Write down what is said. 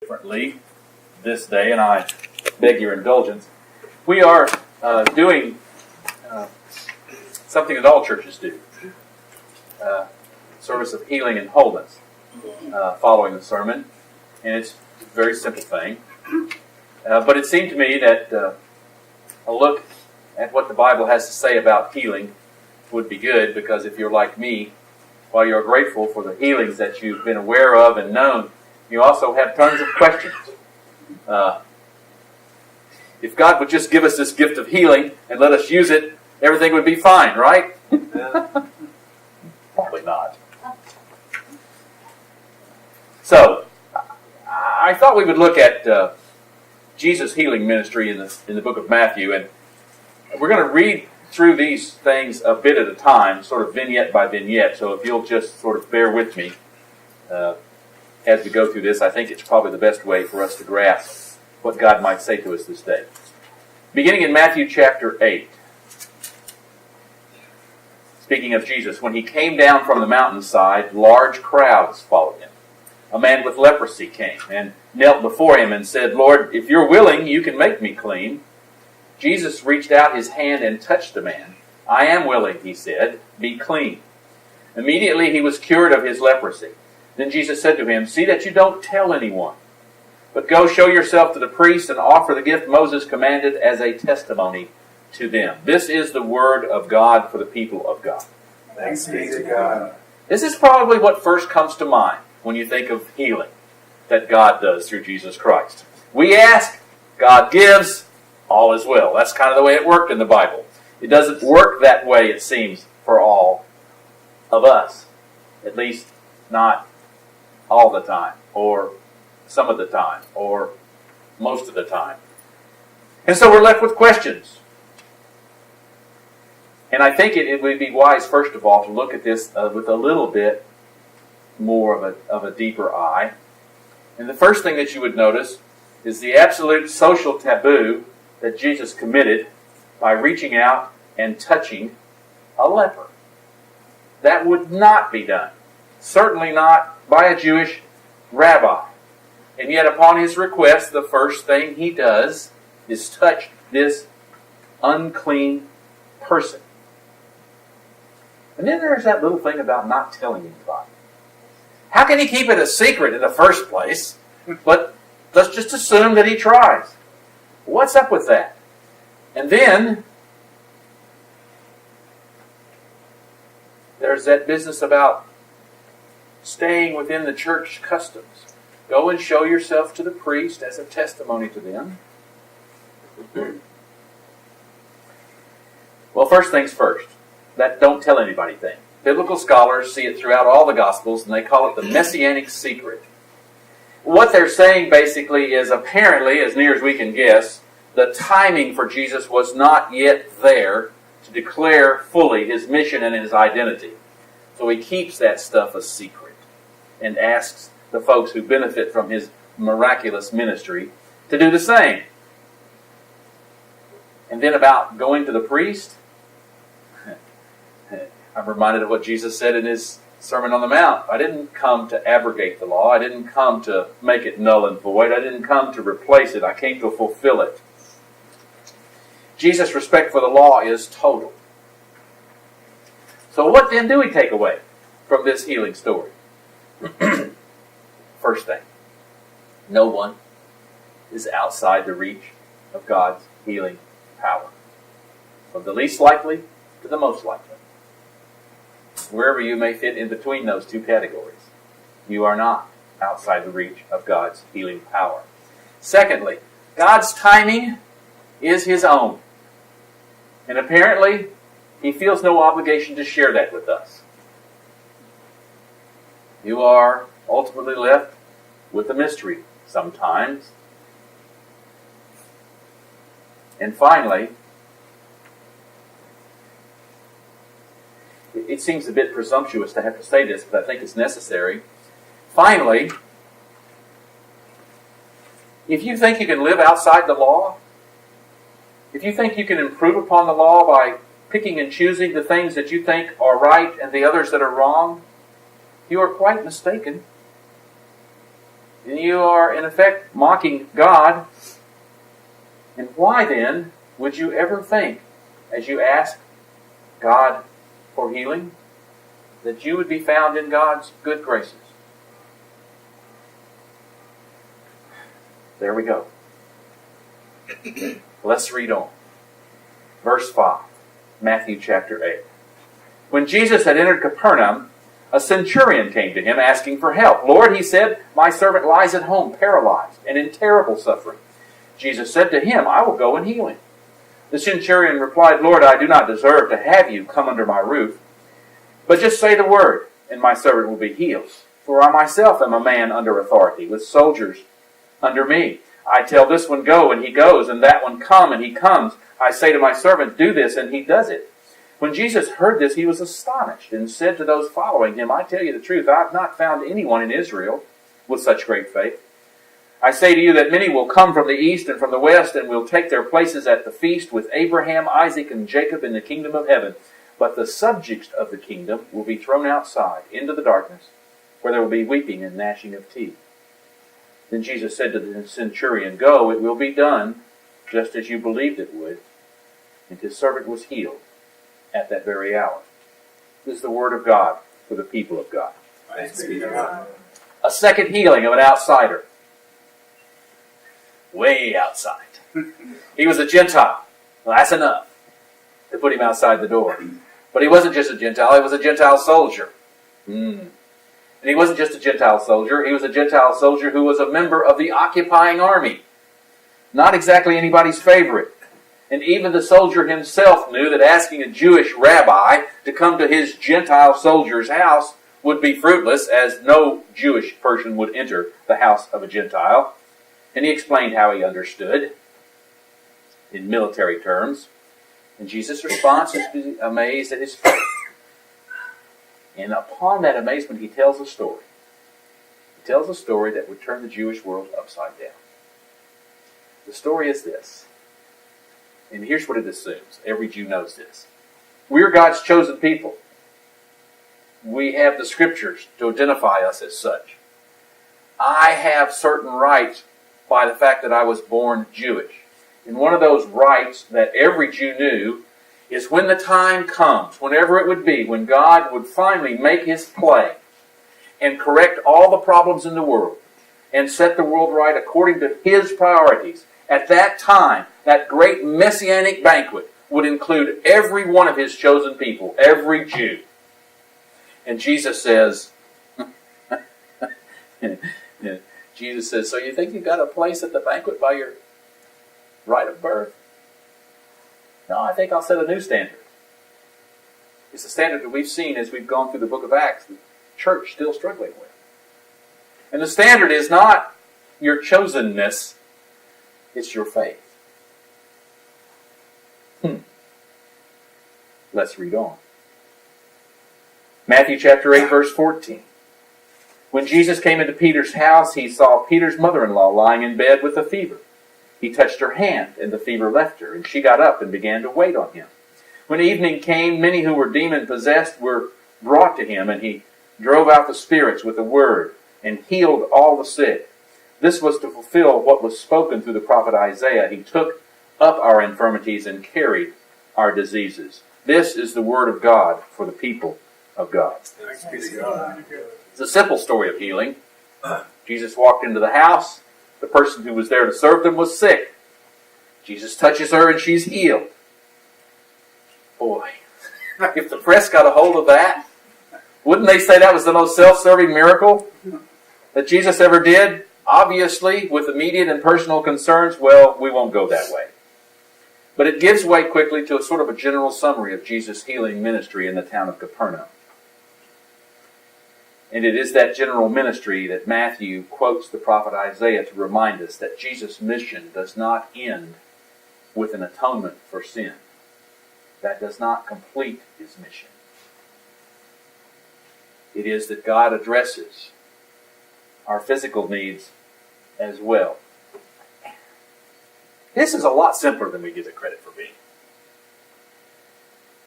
Differently this day, and I beg your indulgence. We are doing something that all churches do, service of healing and wholeness, following the sermon, and it's a very simple thing. But it seemed to me that a look at what the Bible has to say about healing would be good, because if you're like me, while you're grateful for the healings that you've been aware of and known, you also have tons of questions. If God would just give us this gift of healing and let us use it, everything would be fine, right? Probably not. So, I thought we would look at Jesus' healing ministry in the book of Matthew, and we're going to read through these things a bit at a time, sort of vignette by vignette. So if you'll just sort of bear with me as we go through this, I think it's probably the best way for us to grasp what God might say to us this day. Beginning in Matthew chapter 8. Speaking of Jesus, when he came down from the mountainside, large crowds followed him. A man with leprosy came and knelt before him and said, "Lord, if you're willing, you can make me clean." Jesus reached out his hand and touched the man. "I am willing," he said, "be clean." Immediately he was cured of his leprosy. Then Jesus said to him, "See that you don't tell anyone, but go show yourself to the priest and offer the gift Moses commanded as a testimony to them." This is the word of God for the people of God. Thanks be to God. This is probably what first comes to mind when you think of healing that God does through Jesus Christ. We ask, God gives, all is well. That's kind of the way it worked in the Bible. It doesn't work that way, it seems, for all of us. At least not all the time, or some of the time, or most of the time. And so we're left with questions. And I think it would be wise, first of all, to look at this with a little bit more of a deeper eye. And the first thing that you would notice is the absolute social taboo that Jesus committed by reaching out and touching a leper. That would not be done. Certainly not by a Jewish rabbi. And yet upon his request, the first thing he does is touch this unclean person. And then there's that little thing about not telling anybody. How can he keep it a secret in the first place? But let's just assume that he tries. What's up with that? And then there's that business about staying within the church customs. Go and show yourself to the priest as a testimony to them. Well, first things first. That don't tell anybody thing. Biblical scholars see it throughout all the Gospels, and they call it the Messianic secret. What they're saying basically is, apparently, as near as we can guess, the timing for Jesus was not yet there to declare fully his mission and his identity. So he keeps that stuff a secret and asks the folks who benefit from his miraculous ministry to do the same. And then about going to the priest, I'm reminded of what Jesus said in his Sermon on the Mount. I didn't come to abrogate the law. I didn't come to make it null and void. I didn't come to replace it. I came to fulfill it. Jesus' respect for the law is total. So what then do we take away from this healing story? First thing, no one is outside the reach of God's healing power. From the least likely to the most likely. Wherever you may fit in between those two categories, you are not outside the reach of God's healing power. Secondly, God's timing is his own. And apparently, he feels no obligation to share that with us. You are ultimately left with a mystery sometimes. And finally, it seems a bit presumptuous to have to say this, but I think it's necessary. Finally, if you think you can live outside the law, if you think you can improve upon the law by picking and choosing the things that you think are right and the others that are wrong, you are quite mistaken. then you are in effect mocking God. And why then would you ever think, as you ask God for healing, that you would be found in God's good graces? There we go. Let's read on. Verse 5, Matthew chapter 8. When Jesus had entered Capernaum, a centurion came to him asking for help. Lord, he said, my servant lies at home paralyzed and in terrible suffering. Jesus said to him, I will go and heal him. The centurion replied, Lord, I do not deserve to have you come under my roof, but just say the word, and my servant will be healed. For I myself am a man under authority, with soldiers under me. I tell this one, go, and he goes, and that one, come, and he comes. I say to my servant, do this, and he does it. When Jesus heard this, he was astonished, and said to those following him, I tell you the truth, I have not found anyone in Israel with such great faith. I say to you that many will come from the east and from the west, and will take their places at the feast with Abraham, Isaac, and Jacob in the kingdom of heaven. But the subjects of the kingdom will be thrown outside into the darkness, where there will be weeping and gnashing of teeth. Then Jesus said to the centurion, go, it will be done, just as you believed it would. And his servant was healed at that very hour. This is the word of God for the people of God. Thanks be to God. A second healing of an outsider. Way outside. He was a Gentile. Well, that's enough to put him outside the door. But he wasn't just a Gentile, he was a Gentile soldier. And he wasn't just a Gentile soldier, he was a Gentile soldier who was a member of the occupying army. Not exactly anybody's favorite. And even the soldier himself knew that asking a Jewish rabbi to come to his Gentile soldier's house would be fruitless, as no Jewish person would enter the house of a Gentile. And he explained how he understood in military terms. And Jesus' response is to be amazed at his faith. And upon that amazement, he tells a story. He tells a story that would turn the Jewish world upside down. The story is this. And here's what it assumes. Every Jew knows this. We're God's chosen people. We have the scriptures to identify us as such. I have certain rights by the fact that I was born Jewish. And one of those rights that every Jew knew is when the time comes, whenever it would be, when God would finally make his play and correct all the problems in the world and set the world right according to his priorities. At that time, that great messianic banquet would include every one of his chosen people, every Jew. And Jesus says, Jesus says, so you think you got a place at the banquet by your right of birth? No, I think I'll set a new standard. It's a standard that we've seen as we've gone through the book of Acts, the church still struggling with. And the standard is not your chosenness, it's your faith. Let's read on. Matthew chapter 8, verse 14. When Jesus came into Peter's house, he saw Peter's mother-in-law lying in bed with a fever. He touched her hand, and the fever left her, and she got up and began to wait on him. When evening came, many who were demon-possessed were brought to him, and he drove out the spirits with a word, and healed all the sick. This was to fulfill what was spoken through the prophet Isaiah. He took up our infirmities and carried our diseases. This is the word of God for the people of God. Thanks be to God. It's a simple story of healing. Jesus walked into the house. The person who was there to serve them was sick. Jesus touches her and she's healed. Boy, if the press got a hold of that, wouldn't they say that was the most self-serving miracle that Jesus ever did? Obviously, with immediate and personal concerns, well, we won't go that way. But it gives way quickly to a sort of a general summary of Jesus' healing ministry in the town of Capernaum. And it is that general ministry that Matthew quotes the prophet Isaiah to remind us that Jesus' mission does not end with an atonement for sin. That does not complete his mission. It is that God addresses our physical needs as well. This is a lot simpler than we give it credit for being.